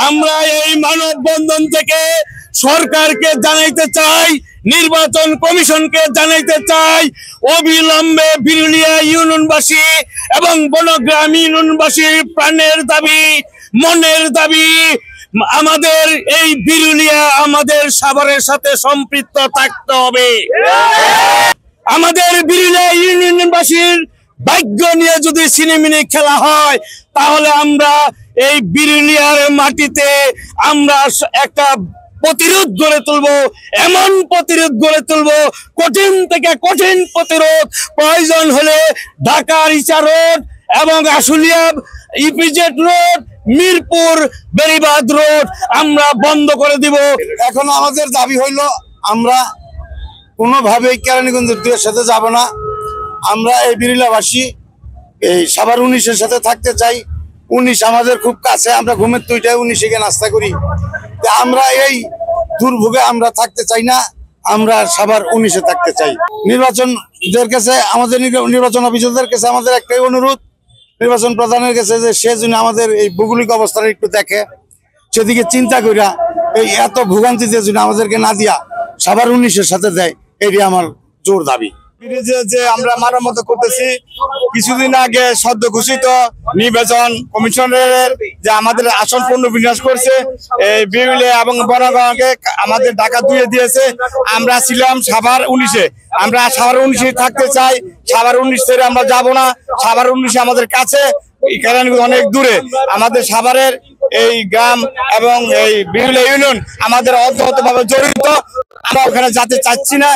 আমরা এই মানববন্ধন থেকে সরকারকে জানাইতে চাই, নির্বাচন কমিশনকে জানাইতে চাই, অবিলম্বে বিরুলিয়া ইউনিয়নবাসী এবং বনগ্রাম ইউনিয়নবাসীর প্রাণের দাবি, মনের দাবি, আমাদের এই বিরুলিয়া আমাদের সাভারের সাথে সম্পৃক্ত থাকতে হবে। আমাদের বিরুলিয়া ইউনিয়নবাসীর ভাগ্য নিয়ে যদি সিনেমিনি খেলা হয়, তাহলে আমরা এই বিরুলিয়ার মাটিতে আমরা একটা প্রতিরোধ গড়ে তুলবো, এমন প্রতিরোধ গড়ে তুলবো, কঠিন থেকে কঠিন প্রতিরোধ। প্রয়োজন হলে ঢাকার ইচা রোড এবং Ashulia EPZ road, Mirpur Beribadh road আমরা বন্ধ করে দিব। এখন আমাদের দাবি হইল, আমরা কোনোভাবেই কেরানীগঞ্জের 2-এর সাথে যাব না। আমরা এই বিরুলিয়াবাসী এই সাভার 19-এর সাথে থাকতে চাই। 19 আমাদের খুব কাছে, আমরা ঘুমের 2টায় 19-এ গিয়ে নাস্তা করি। আমরা এই দুর্ভোগে আমরা থাকতে চাই না, আমরা সাভার 19-এ থাকতে চাই। নির্বাচনদের কাছে, আমাদের নির্বাচন অফিসারদের কাছে আমাদের একটাই অনুরোধ, নির্বাচন প্রধানের কাছে, যে সে জন্য আমাদের এই ভৌগোলিক অবস্থাটা একটু দেখে, সেদিকে চিন্তা করিয়া এই এত ভোগান্তিতে জন্য আমাদেরকে না দিয়া সাভার 19-এর সাথে দেয়, এটি আমার জোর দাবি। যে আমরা মারামত করতেছি, কিছুদিন আগে সদ্য ঘোষিত নির্বাচন কমিশনের যে আমাদের আসন পুনর্বিন্যাস করছে, এই বিরুলিয়া এবং বনগাঁকে আমাদের ঢাকা 2-এ দিয়েছে। আমরা ছিলাম সাভার 19-এ, আমরা সাভার 19-এ থাকতে চাই। সাভার 19 ছেড়ে আমরা যাব না। সাভার 19 আমাদের কাছে, কেরানীগঞ্জ অনেক দূরে। আমাদের সাভারের এই গ্রাম এবং এই বিরুলিয়া ইউনিয়ন আমাদের অন্ততভাবে জড়িত, আমরা ওখানে যেতে চাচ্ছি না।